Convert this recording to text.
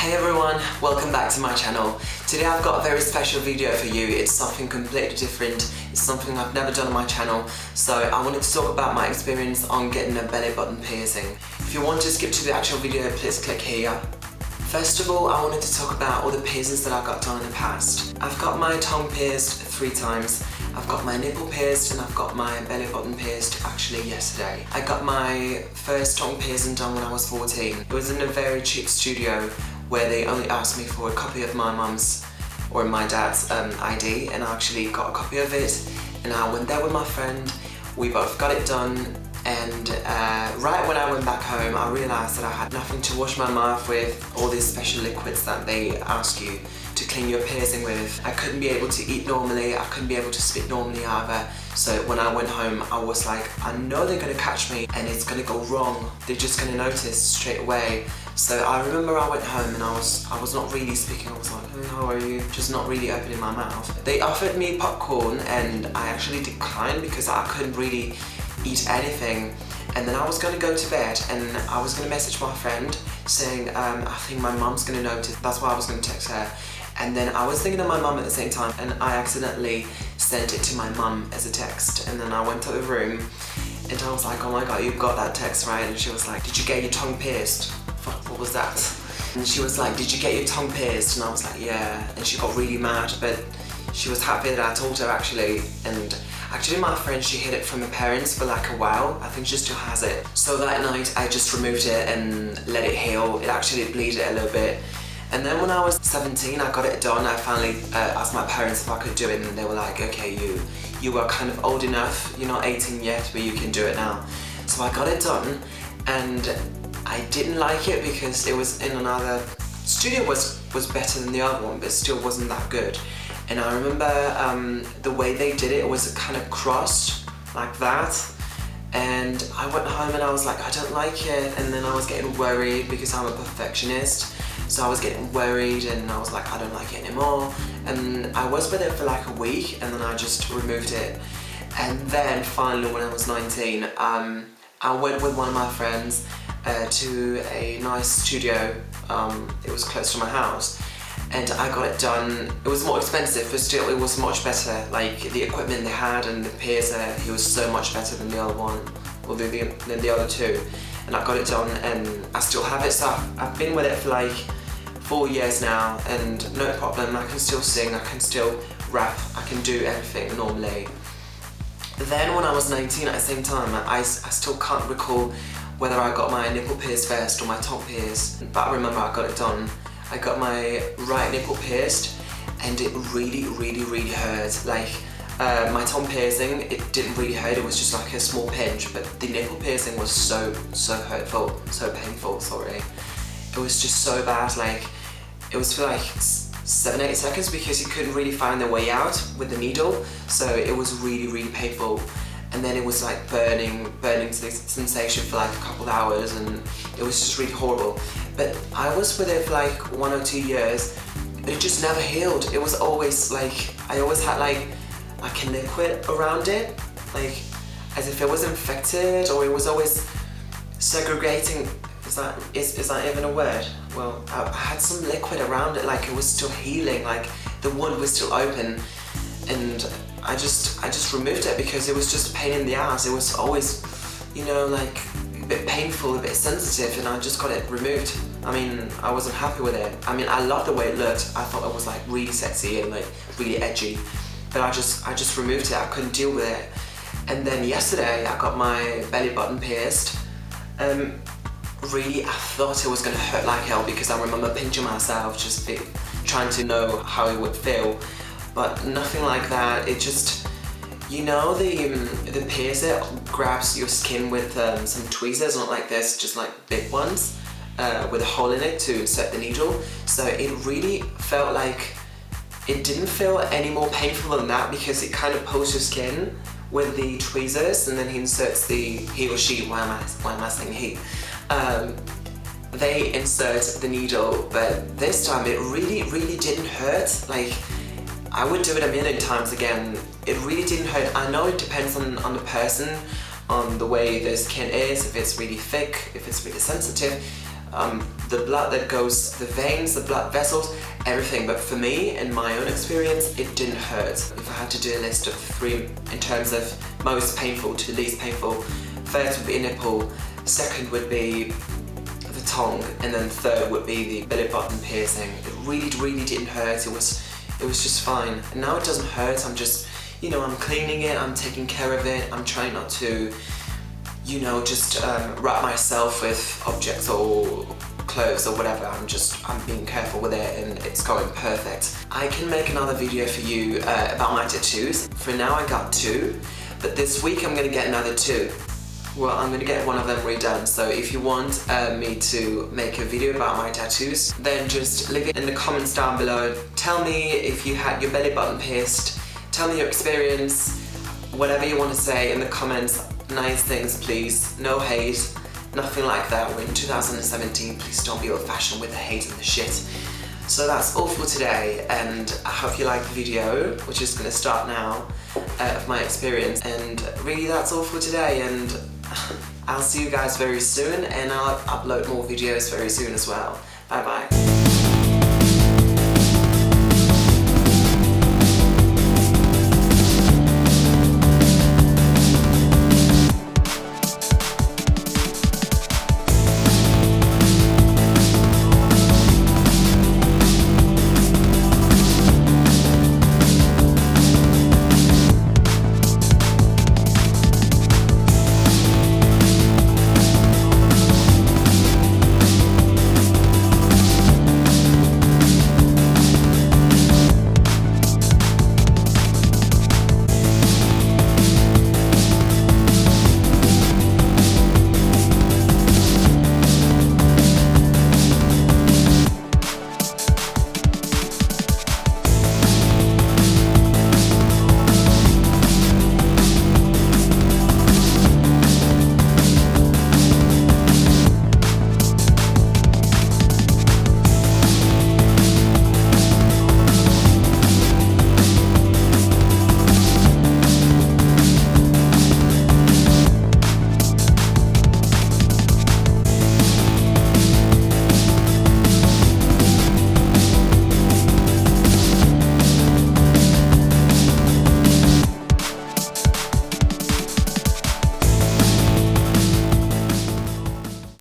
Hey everyone, welcome back to my channel. Today I've got a very special video for you. It's something completely different. It's something I've never done on my channel. So I wanted to talk about my experience on getting a belly button piercing. If you want to skip to the actual video, please click here. First of all, I wanted to talk about all the piercings that I've got done in the past. I've got my tongue pierced 3 times. I've got my nipple pierced and I've got my belly button pierced actually yesterday. I got my first tongue piercing done when I was 14. It was in a very cheap studio where they only asked me for a copy of my mum's or my dad's ID, and I actually got a copy of it, and I went there with my friend. We both got it done, and right when I went back home I realised that I had nothing to wash my mouth with, all these special liquids that they ask you to clean your piercing with. I couldn't be able to eat normally, I couldn't be able to speak normally either. So when I went home I was like, I know they're gonna catch me and it's gonna go wrong. They're just gonna notice straight away. So I remember I went home and I was not really speaking. I was like, hey, how are you? Just not really opening my mouth. They offered me popcorn and I actually declined because I couldn't really eat anything. And then I was gonna go to bed and I was gonna message my friend saying, I think my mum's gonna notice. That's why I was gonna text her. And then I was thinking of my mum at the same time, and I accidentally sent it to my mum as a text. And then I went to the room and I was like, oh my god, you got that text right? And she was like, did you get your tongue pierced? Fuck, what was that? And she was like, did you get your tongue pierced? And I was like, yeah. And she got really mad, but she was happy that I told her actually. And actually my friend, she hid it from her parents for like a while. I think she still has it. So that night I just removed it and let it heal. It actually bleeded a little bit. And then when I was 17, I got it done. I finally asked my parents if I could do it, and they were like, okay, you are kind of old enough, you're not 18 yet, but you can do it now. So I got it done, and I didn't like it because it was in another studio. Was better than the other one, but still wasn't that good. And I remember the way they did it was kind of crossed like that. And I went home and I was like, I don't like it. And then I was getting worried because I'm a perfectionist. So I was getting worried and I was like, I don't like it anymore. And I was with it for like a week and then I just removed it. And then finally when I was 19, I went with one of my friends to a nice studio. It was close to my house. And I got it done. It was more expensive, but still it was much better. Like the equipment they had and the piercer, he was so much better than the other one, or than the other two. And I got it done and I still have it. So I've been with it for like 4 years now and no problem. I can still sing, I can still rap, I can do everything normally. Then when I was 19 at the same time, I still can't recall whether I got my nipple pierced first or my tongue pierced, but I remember I got it done. I got my right nipple pierced and it really hurt. Like my tongue piercing, it didn't really hurt, it was just like a small pinch, but the nipple piercing was so hurtful, so painful, sorry. It was just so bad, like it was for like 7-8 seconds because you couldn't really find the way out with the needle, so it was really painful. And then it was like burning sensation for like a couple of hours, and it was just really horrible. But I was with it for like 1 or 2 years, but it just never healed. It was always like, I always had like a liquid around it, like as if it was infected, or it was always segregating. Is that even a word? Well, I had some liquid around it, like it was still healing, like the wound was still open, and I just removed it because it was just a pain in the ass. It was always, you know, like a bit painful, a bit sensitive, and I just got it removed. I mean, I wasn't happy with it. I mean, I loved the way it looked. I thought it was like really sexy and like really edgy, but I just removed it. I couldn't deal with it. And then yesterday I got my belly button pierced. Really, I thought it was gonna hurt like hell because I remember pinching myself, just trying to know how it would feel. But nothing like that. It just, you know, the piercer grabs your skin with some tweezers, not like this, just like big ones, with a hole in it to insert the needle. So it really felt like, it didn't feel any more painful than that because it kind of pulls your skin with the tweezers, and then he or she, why am I saying he? They insert the needle, but this time it really didn't hurt. Like, I would do it a million times again. It really didn't hurt. I know it depends on the person, on the way their skin is, if it's really thick, if it's really sensitive. the blood that goes, the veins, the blood vessels, everything. But for me, in my own experience, it didn't hurt. If I had to do a list of 3 in terms of most painful to least painful, first would be nipple, second would be the tongue, and then third would be the belly button piercing. It really didn't hurt. It was just fine. And now it doesn't hurt. I'm just, you know, I'm cleaning it, I'm taking care of it, I'm trying not to, you know, just wrap myself with objects or clothes or whatever. I'm being careful with it, and it's going perfect. I can make another video for you about my tattoos. For now I got 2, but this week I'm gonna get another 2. Well, I'm gonna get one of them redone, so if you want me to make a video about my tattoos, then just leave it in the comments down below. Tell me if you had your belly button pierced, tell me your experience, whatever you want to say in the comments. Nice things, please. No hate, nothing like that. We're in 2017, please don't be old-fashioned with the hate and the shit. So that's all for today, and I hope you liked the video, which is gonna start now, of my experience. And really, that's all for today, and I'll see you guys very soon, and I'll upload more videos very soon as well. Bye bye.